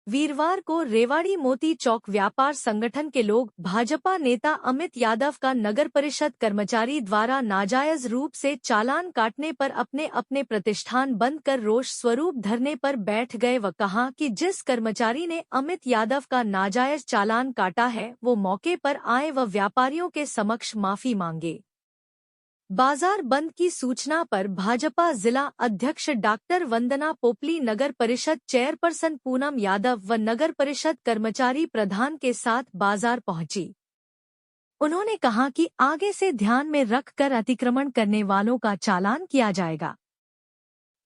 वीरवार को रेवाड़ी मोती चौक व्यापार संगठन के लोग भाजपा नेता अमित यादव का नगर परिषद कर्मचारी द्वारा नाजायज रूप से चालान काटने पर अपने अपने प्रतिष्ठान बंद कर रोष स्वरूप धरने पर बैठ गए व कहा कि जिस कर्मचारी ने अमित यादव का नाजायज चालान काटा है वो मौके पर आए व व्यापारियों के समक्ष माफी मांगे। बाजार बंद की सूचना पर भाजपा जिला अध्यक्ष डॉक्टर वंदना पोपली, नगर परिषद चेयरपर्सन पूनम यादव व नगर परिषद कर्मचारी प्रधान के साथ बाजार पहुंची। उन्होंने कहा कि आगे से ध्यान में रखकर अतिक्रमण करने वालों का चालान किया जाएगा।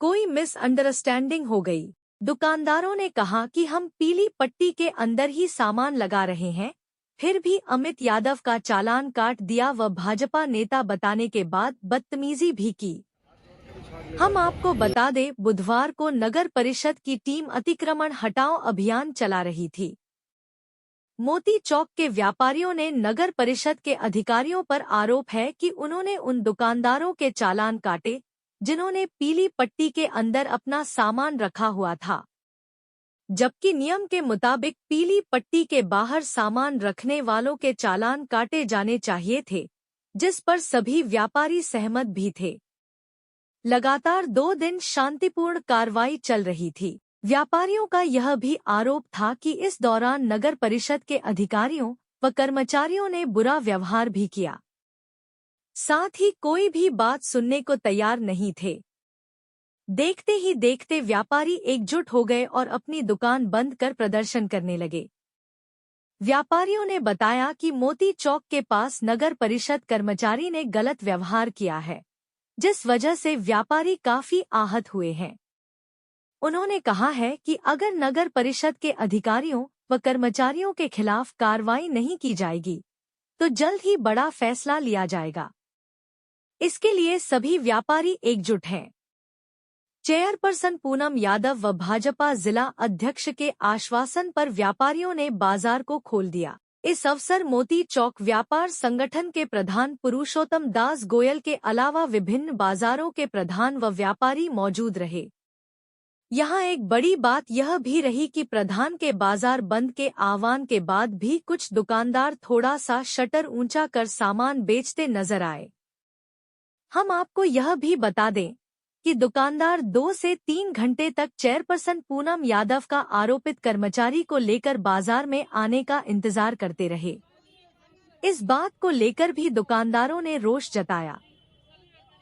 कोई मिसअंडरस्टैंडिंग हो गई। दुकानदारों ने कहा कि हम पीली पट्टी के अंदर ही सामान लगा रहे हैं, फिर भी अमित यादव का चालान काट दिया व भाजपा नेता बताने के बाद बदतमीजी भी की। हम आपको बता दें, बुधवार को नगर परिषद की टीम अतिक्रमण हटाओ अभियान चला रही थी। मोती चौक के व्यापारियों ने नगर परिषद के अधिकारियों पर आरोप है कि उन्होंने उन दुकानदारों के चालान काटे जिन्होंने पीली पट्टी के अंदर अपना सामान रखा हुआ था, जबकि नियम के मुताबिक पीली पट्टी के बाहर सामान रखने वालों के चालान काटे जाने चाहिए थे, जिस पर सभी व्यापारी सहमत भी थे। लगातार 2 दिन शांतिपूर्ण कार्रवाई चल रही थी। व्यापारियों का यह भी आरोप था कि इस दौरान नगर परिषद के अधिकारियों व कर्मचारियों ने बुरा व्यवहार भी किया, साथ ही कोई भी बात सुनने को तैयार नहीं थे। देखते ही देखते व्यापारी एकजुट हो गए और अपनी दुकान बंद कर प्रदर्शन करने लगे। व्यापारियों ने बताया कि मोती चौक के पास नगर परिषद कर्मचारी ने गलत व्यवहार किया है, जिस वजह से व्यापारी काफी आहत हुए हैं। उन्होंने कहा है कि अगर नगर परिषद के अधिकारियों व कर्मचारियों के खिलाफ कार्रवाई नहीं की जाएगी तो जल्द ही बड़ा फैसला लिया जाएगा। इसके लिए सभी व्यापारी एकजुट हैं। चेयरपर्सन पूनम यादव व भाजपा जिला अध्यक्ष के आश्वासन पर व्यापारियों ने बाजार को खोल दिया। इस अवसर मोती चौक व्यापार संगठन के प्रधान पुरुषोत्तम दास गोयल के अलावा विभिन्न बाजारों के प्रधान व व्यापारी मौजूद रहे। यहाँ एक बड़ी बात यह भी रही कि प्रधान के बाजार बंद के आह्वान के बाद भी कुछ दुकानदार थोड़ा सा शटर ऊंचा कर सामान बेचते नजर आए। हम आपको यह भी बता दें कि दुकानदार 2 से 3 घंटे तक चेयरपर्सन पूनम यादव का आरोपित कर्मचारी को लेकर बाजार में आने का इंतजार करते रहे। इस बात को लेकर भी दुकानदारों ने रोष जताया।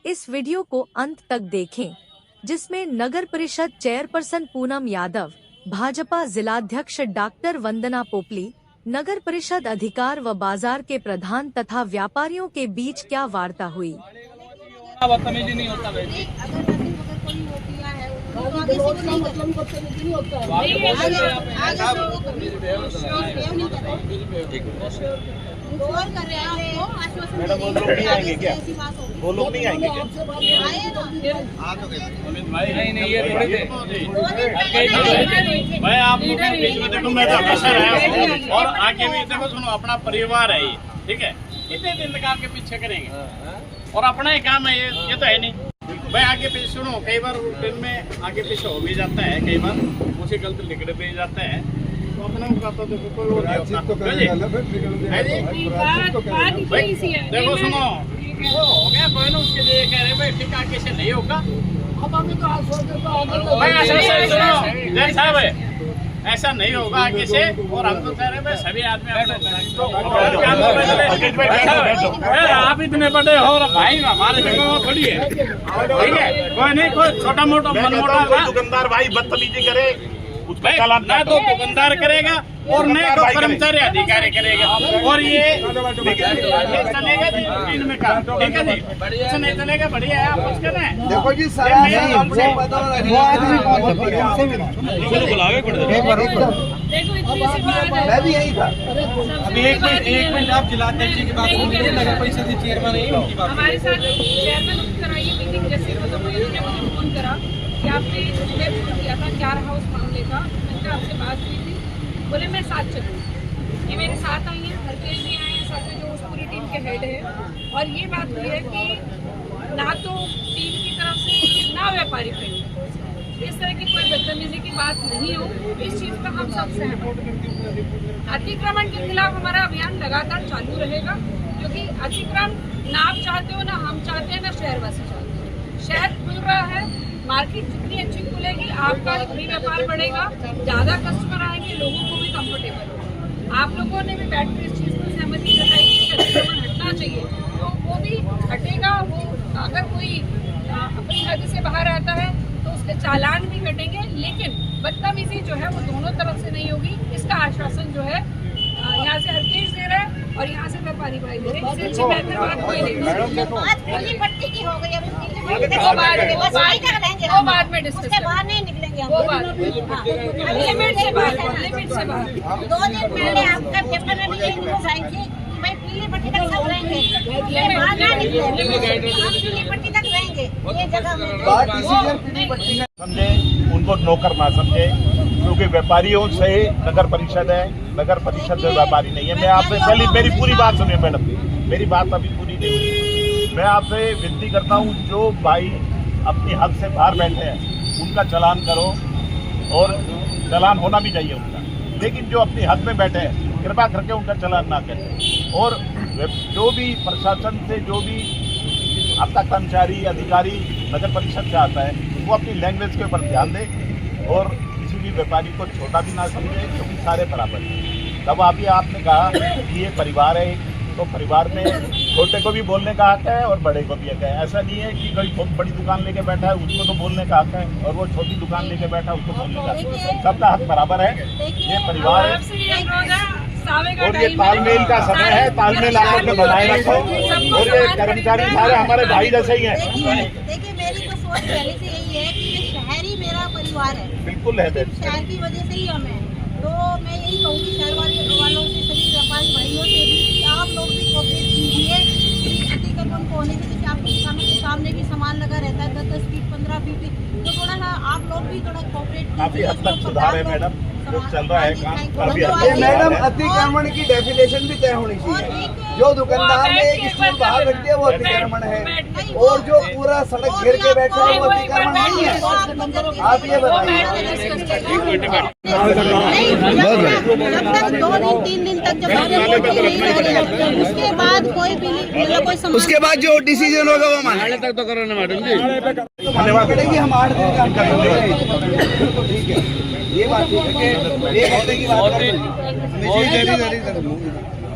इस वीडियो को अंत तक देखें, जिसमें नगर परिषद चेयरपर्सन पूनम यादव, भाजपा जिलाध्यक्ष डॉक्टर वंदना पोपली, नगर परिषद अधिकार व बाजार के प्रधान तथा व्यापारियों के बीच क्या वार्ता हुई। बदतमीजी नहीं होता भाई। मैडम वो लोग नहीं आएंगे क्या? वो लोग नहीं आएंगे क्या? नहीं ये थोड़ी देर भाई आप लोग बीच में देखो, मैं तो हमेशा रहा हूँ और आगे भी देखो, सुनो अपना परिवार है ये, ठीक है? कितने दिन तक आपके पीछे करेंगे और अपना ही काम है ये तो है नहीं भाई। आगे पीछे सुनो, कई बार दिन में आगे पीछे हो भी जाता है, कई बार मुझे गलत लिखने पे जाता है, तो अपना तो देखो कोई वो नहीं होता। देखो सुनो, वो हो गया कोई ना, उसके लिए कह रहे भाई ठीक आगे से नहीं होगा। अब अभी तो भाई सुनो साहब, ऐसा नहीं होगा आगे से, और हम तो कह रहे हैं सभी आदमी आप इतने बड़े हो भाई, हमारे जगह थोड़ी है, ठीक है? कोई नहीं, कोई छोटा मोटा मनमोटा दुकानदार भाई बदतमीजी करे ना तो दुकानदार करेगा और न तो कर्मचारी अधिकारी करेगा, और ये चलेगा दिन में काम, ठीक है जी? कुछ नहीं चलेगा, बढ़िया है। आप उसके ना देखो जी मैं भी यही था। अभी एक मिनट आप जिलाध्यक्ष जी की बात सुनिए, नगर परिषद के चेयरमैन है उनकी बात हमारे साथ चेयरमैन कराइए मीटिंग, जैसे मतलब मुझे फोन करा कि आपने फोन किया था 4 हाउस मामले का, मैंने आपसे बात की थी, बोले मैं साथ चलूँ। ये मेरे साथ आई हैं, हरकेश भी आए हैं साथ में, जो उस पूरी टीम के हेड है। और ये बात हुई है कि ना तो टीम की तरफ से ना व्यापारी खरीद, इस तरह की कोई बदतमीजी की बात नहीं हो, इस चीज पर हम सब सहमत हैं। अतिक्रमण के खिलाफ हमारा अभियान लगातार चालू रहेगा, क्योंकि अतिक्रमण ना आप चाहते हो, ना हम चाहते हैं, ना शहरवासी चाहते हैं। शहर खुल रहा है, मार्केट जितनी अच्छी खुलेगी आपका भी व्यापार बढ़ेगा, ज्यादा कस्टमर आएंगे, लोगों को भी कंफर्टेबल होगा। आप लोगों ने भी बैठ कर इस चीज पर सहमति जताई कि अतिक्रमण हटना चाहिए, तो वो भी हटेगा। वो अगर कोई अपनी हद से बाहर आता है तो उसके चालान भी कटेंगे, लेकिन बदतमीजी जो है वो दोनों तरफ से नहीं होगी। इसका आश्वासन जो है यहाँ से हरकेश दे रहा है और यहाँ से व्यापारी भाई दे रहे हैं। इससे अच्छी बेहतर बात कोई नहीं। पट्टी की हो गई, वो बाद में डिस्कस करेंगे, बाहर नहीं निकलेंगे हम। वो बात लिमिट से बाहर, लिमिट से बाहर। 2 दिन पहले आपका पेपर में भी न्यूज आई थी कि भाई पीली पट्टी तक सब रहेंगे, ये बाहर ना निकले, हम पीली पट्टी तक रहेंगे, ये जगह में समझे, उनको नौकर ना समझे, क्योंकि व्यापारियों से नगर परिषद है, नगर परिषद में व्यापारी नहीं है। मैं आपसे पहले मेरी पूरी बात सुनिए मैडम, मेरी बात अभी पूरी नहीं हुई। मैं आपसे विनती करता हूँ, जो भाई अपनी हद से बाहर बैठे हैं उनका चालान करो, और चालान होना भी चाहिए उनका, लेकिन जो अपनी हद में बैठे हैं कृपा करके उनका चालान ना करें। और जो भी प्रशासन से, जो भी आपका कर्मचारी अधिकारी नगर परिषद से आता है, वो अपनी लैंग्वेज के ऊपर ध्यान दे और किसी भी व्यापारी को छोटा भी ना समझे, क्योंकि सारे बराबर हैं। तब आपने कहा कि ये परिवार है, तो परिवार में छोटे को भी बोलने का हक है और बड़े को भी हक है। ऐसा नहीं है कि कोई बहुत बड़ी दुकान लेके बैठा है उसको तो बोलने का हक है, और वो छोटी दुकान लेके बैठा है उसको बोलने का हक है। सबका हक बराबर है, ये परिवार है। और ये तालमेल का समय है, तालमेल आप लोग बनाए रखो। और ये कर्मचारी सारे हमारे भाई जैसे ही हैं। देखिए मेरी तो सोच पहले से यही है कि ये शहर ही मेरा परिवार है, बिल्कुल है, शहर की वजह से ही हम हैं। तो मैं यही कहूँगी शहर वालों से, सभी व्यापारी भाइयों से भी, कि आप लोग भी कोशिश कीजिए कि अतिक्रमण को होने से, जैसे आपके दुकानों के सामने भी सामान लगा रहता है 10-10 फीट 15 फीट, तो थोड़ा सा आप लोग भी थोड़ा कोऑपरेट काफी हद तक सुधार है मैडम, जो चल रहा है काम काफी मैडम। अतिक्रमण की डेफिनेशन भी तय होनी चाहिए। जो दुकानदार ने एक स्टूल बाहर रख दिया वो अतिक्रमण है, और जो पूरा सड़क घेर के बैठा है वो अतिक्रमण नहीं है। आप ये बताइए। जब तक 2 दिन 3 दिन तक जब उसके बाद कोई भी उसके बाद जो डिसीजन होगा वो मानने तक तो करो ना मैडम जी। धन्यवाद। हम 8 दिन काम करेंगे, ठीक है, ये बात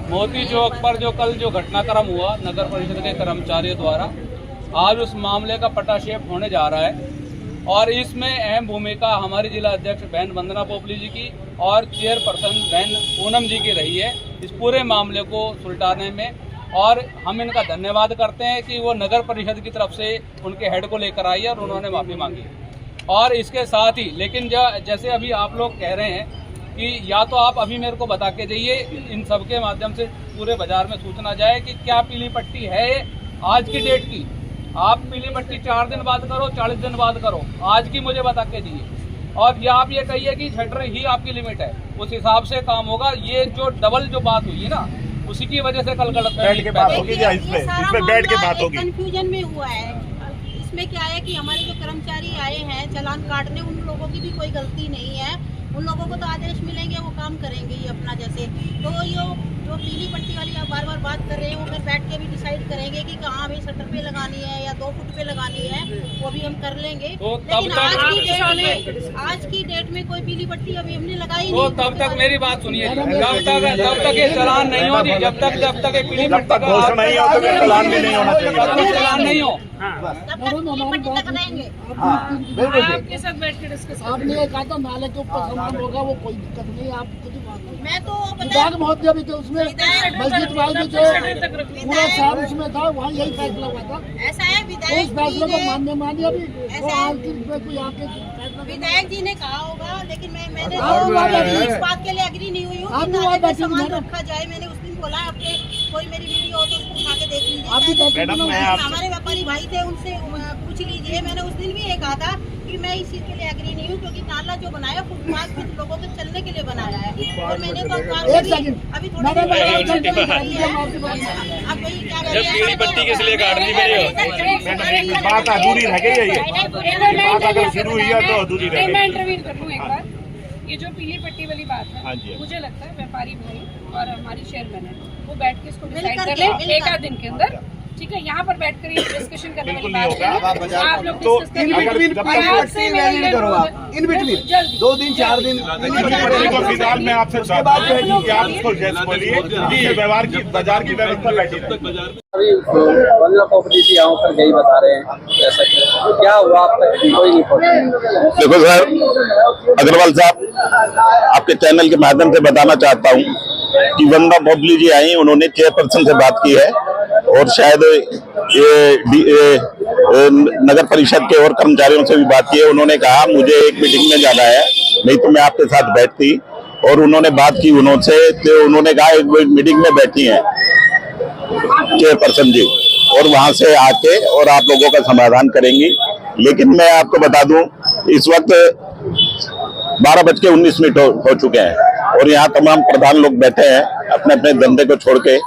मोती चौक पर जो कल जो घटनाक्रम हुआ नगर परिषद के कर्मचारियों द्वारा, आज उस मामले का पटाक्षेप होने जा रहा है। और इसमें अहम भूमिका हमारी जिला अध्यक्ष बहन वंदना पोपली जी की और चेयरपर्सन बहन पूनम जी की रही है इस पूरे मामले को सुलटाने में। और हम इनका धन्यवाद करते हैं कि वो नगर परिषद की तरफ से उनके हेड को लेकर आई और उन्होंने माफ़ी मांगी। और इसके साथ ही लेकिन जैसे अभी आप लोग कह रहे हैं कि या तो आप अभी मेरे को बता के जाइए, इन सब के माध्यम से पूरे बाजार में सूचना जाए कि क्या पीली पट्टी है आज की डेट की। आप पीली पट्टी 4 दिन बाद करो, 40 दिन बाद करो, आज की मुझे बता के दीजिए। और या आप ये कहिए कि शटर ही आपकी लिमिट है, उस हिसाब से काम होगा। ये जो डबल जो बात हुई है ना, उसी की वजह से कल गलत बैठ के बात होगी, इसमें बैठ के बात होगी। कंफ्यूजन में हुआ है। इसमें क्या है कि हमारे जो कर्मचारी आए हैं चालान काटने, उन लोगों की भी कोई गलती नहीं है। उन लोगों को तो आदेश मिलेंगे, वो काम करेंगे ही अपना जैसे। तो ये जो पीली पट्टी वाली आप बार बार बात कर रहे हैं, वो फिर बैठ के भी डिसाइड करेंगे कि कहाँ भी शटर पे लगानी है या 2 फुट पे लगानी है, वो भी हम कर लेंगे। तो लेकिन आज की डेट में कोई पीली पट्टी अभी हमने लगाई तो नहीं। तब तक मेरी बात सुनिए, तब तक ये चालान नहीं होगी, जब तक ये पीली पट्टी का घोषणा नहीं हो तो चालान भी नहीं होना चाहिए, चालान नहीं हो। तब तक पीली पट्टी तक रहेंगे। आपके साथ बैठ के डिस्कस आपने ये कहा था नाले के ऊपर सामान होगा, वो कोई दिक्कत नहीं है। आप कुछ बात नहीं, मैं तो विधायक महोदय भी थे उसमें, मस्जिद वाले थे, पूरा शहर उसमें था, वहाँ यही फैसला हुआ था। ऐसा है तो उस फैसले को मानिए अभी वो विधायक जी ने कहा होगा, लेकिन मैंने इस बात के लिए एग्री नहीं हुई हूँ कि नाले पे सामान रखा जाए। मैंने उस दिन बोला अपने कोई मेरी वीडियो हो तो उसको उठा के देख आपकी लीजिए। मैडम, मैं आप- हमारे व्यापारी भाई थे, उनसे पूछ लीजिए। मैंने उस दिन भी ये कहा था कि मैं इस चीज के लिए एग्री नहीं हूँ, क्योंकि नाला जो बनाया फुटपाथ पे लोगों के चलने के लिए बनाया है। और मैंने तो एक सेकंड, अभी मैडम, अब वही क्या जब पीली पट्टी किस लिए काट दी मेरी? मैडम बात अधूरी रह गई है, ये बात अगर शुरू हुई है तो अधूरी रह मैं गई। इंटरव्यू कर लूँ एक बार। ये जो पीली पट्टी वाली बात हाँ है, जी। मुझे लगता है व्यापारी भाई और हमारी चेयरमैन है, वो बैठ के इसको डिसाइड मिलकर कर के, ले मिलकर। एक आध दिन के अंदर। ठीक है, यहाँ पर बैठ कर ये डिस्कशन करने वाली बिल्कुल बात नहीं होगा। है। आप लोग तो डिस्कस इन करें। बिटवीन जब तक- पाइप पट्टी वैलिड करो आप, इन बिटवीन जल्दी। 2 दिन 4 दिन तो फिलहाल मैं आपसे बात करूं कि आप उसको जैसे बोलिए कि ये व्यवहार की बाजार की व्यवस्था बैठी रहे। अभी वंदना प्रॉपर्टी यहाँ पर गई बता रहे हैं, ऐसा क्या हुआ आप तक कोई नहीं पहुंचा? देखो सर अग्रवाल साहब, आपके चैनल के माध्यम से बताना चाहता हूं कि वंदना बोबली जी आई, उन्होंने चेयरपर्सन से बात की है और शायद ये नगर परिषद के और कर्मचारियों से भी बात की है। उन्होंने कहा मुझे एक मीटिंग में जाना है, नहीं तो मैं आपके साथ बैठती, और उन्होंने बात की उन्होंने, तो उन्होंने कहा एक मीटिंग में बैठी है चेयरपर्सन जी, और वहां से आके और आप लोगों का समाधान करेंगी। लेकिन मैं आपको बता दूं इस वक्त 12:19 हो चुके हैं और यहाँ तमाम प्रधान लोग बैठे हैं अपने अपने धंधे को छोड़ के।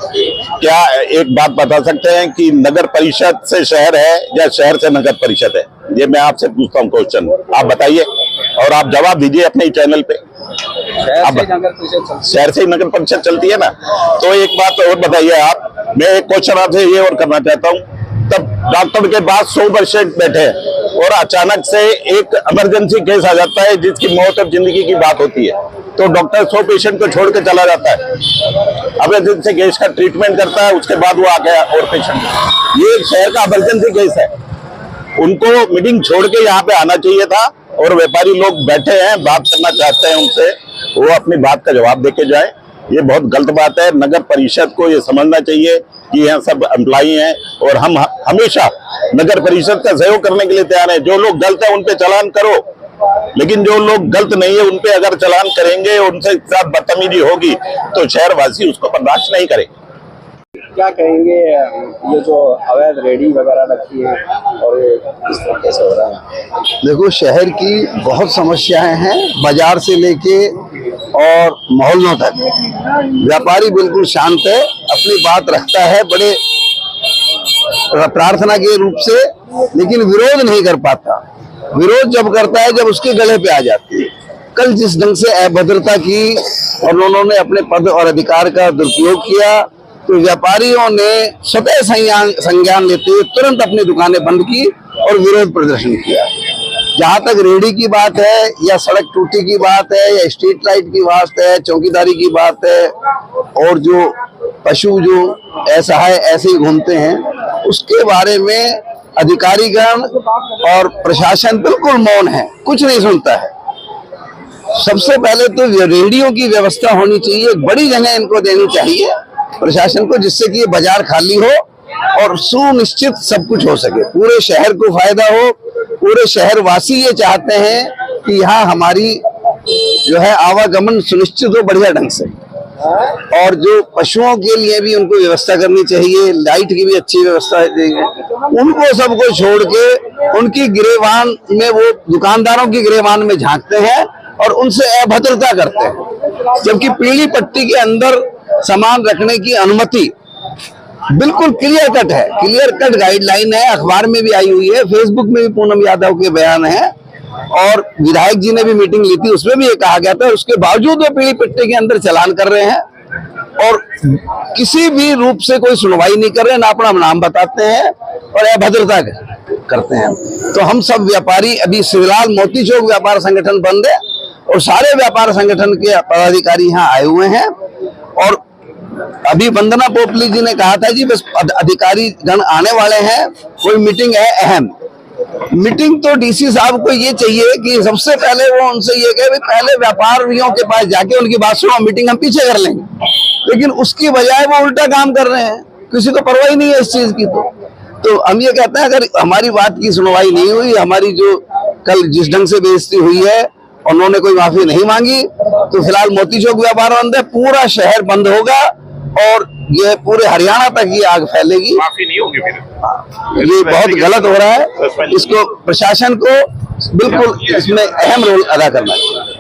क्या एक बात बता सकते हैं कि नगर परिषद से शहर है या शहर से नगर परिषद है? ये मैं आपसे पूछता हूँ क्वेश्चन, आप बताइए और आप जवाब दीजिए अपने चैनल पे। शहर से ही नगर परिषद चलती है ना। तो एक बात और बताइए आप, मैं एक क्वेश्चन आपसे ये और करना चाहता हूँ, तब डॉक्टर के पास 100 पेशेंट बैठे हैं और अचानक से एक इमरजेंसी केस आ जाता है जिसकी मौत और जिंदगी की बात होती है, तो डॉक्टर 100 पेशेंट को छोड़ के चला जाता है, इमरजेंसी केस का ट्रीटमेंट करता है, उसके बाद वो आ गया और पेशेंट। ये शहर का इमरजेंसी केस है, उनको मीटिंग छोड़ के यहाँ पे आना चाहिए था और व्यापारी लोग बैठे हैं, बात करना चाहते हैं उनसे, वो अपनी बात का जवाब देके जाए। ये बहुत गलत बात है। नगर परिषद को ये समझना चाहिए कि यहाँ सब एम्प्लॉई हैं और हम हमेशा नगर परिषद का सहयोग करने के लिए तैयार हैं। जो लोग गलत है उन पे चालान करो, लेकिन जो लोग गलत नहीं है उन पे अगर चालान करेंगे, उनसे साथ बदतमीजी होगी तो शहरवासी उसको बर्दाश्त नहीं करेंगे। क्या कहेंगे ये जो अवैध रेडी वगैरह रखी है और ये किस तरीके से हो रहा है? देखो, शहर की बहुत समस्याएं हैं, बाजार से लेके और मोहल्लों तक। व्यापारी बिल्कुल शांत है, अपनी बात रखता है बड़े प्रार्थना के रूप से, लेकिन विरोध नहीं कर पाता। विरोध जब करता है जब उसके गले पे आ जाती है। कल जिस ढंग से अभद्रता की और उन्होंने अपने पद और अधिकार का दुरुपयोग किया, तो व्यापारियों ने स्वतः संज्ञान लेते हुए तुरंत अपनी दुकानें बंद की और विरोध प्रदर्शन किया। जहां तक रेहड़ी की बात है या सड़क टूटी की बात है या स्ट्रीट लाइट की बात है, चौकीदारी की बात है, और जो पशु जो ऐसा है ऐसे ही घूमते हैं, उसके बारे में अधिकारीगण और प्रशासन बिल्कुल मौन है, कुछ नहीं सुनता है। सबसे पहले तो रेहड़ियों की व्यवस्था होनी चाहिए, एक बड़ी जगह इनको देनी चाहिए प्रशासन को, जिससे कि ये बाजार खाली हो और सुनिश्चित सब कुछ हो सके, पूरे शहर को फायदा हो। पूरे शहरवासी ये चाहते हैं कि यहाँ हमारी जो है आवागमन सुनिश्चित हो बढ़िया ढंग से, और जो पशुओं के लिए भी उनको व्यवस्था करनी चाहिए, लाइट की भी अच्छी व्यवस्था देंगे। उनको सबको छोड़ के उनकी गिरेबान में, वो दुकानदारों की गिरेबान में झांकते हैं और उनसे अभद्रता करते हैं, जबकि पीली पट्टी के अंदर सामान रखने की अनुमति बिल्कुल क्लियर कट है, क्लियर कट गाइडलाइन है, अखबार में भी आई हुई है, फेसबुक में भी पूनम यादव के बयान है, और विधायक जी ने भी मीटिंग ली थी, उसमें भी ये कहा गया था। उसके बावजूद वो पीली पट्टी के अंदर चालान कर रहे हैं और किसी भी रूप से कोई सुनवाई नहीं कर रहे, ना अपना नाम बताते हैं और अभद्रता करते हैं। तो हम सब व्यापारी अभी फिलहाल मोती चौक व्यापार संगठन बंद है और सारे व्यापार संगठन के पदाधिकारी यहाँ आए हुए हैं। और अभी वंदना पोपली जी ने कहा था जी बस अधिकारी गण आने वाले हैं, कोई मीटिंग है अहम मीटिंग। तो डीसी साहब को ये चाहिए कि सबसे पहले वो उनसे ये कहे पहले व्यापारियों के पास जाके उनकी बात सुनो, मीटिंग हम पीछे कर लेंगे, लेकिन उसकी बजाय वो उल्टा काम कर रहे हैं, किसी को परवाह ही नहीं है इस चीज की। तो हम ये कहते हैं अगर हमारी बात की सुनवाई नहीं हुई, हमारी जो कल जिस ढंग से बेइज्जती हुई है, उन्होंने कोई माफी नहीं मांगी, तो फिलहाल मोती चौक व्यापार बंद है, पूरा शहर बंद होगा और ये पूरे हरियाणा तक ये आग फैलेगी। माफी नहीं होगी फिर। ये बहुत गलत हो रहा है, इसको प्रशासन को बिल्कुल इसमें अहम रोल अदा करना चाहिए।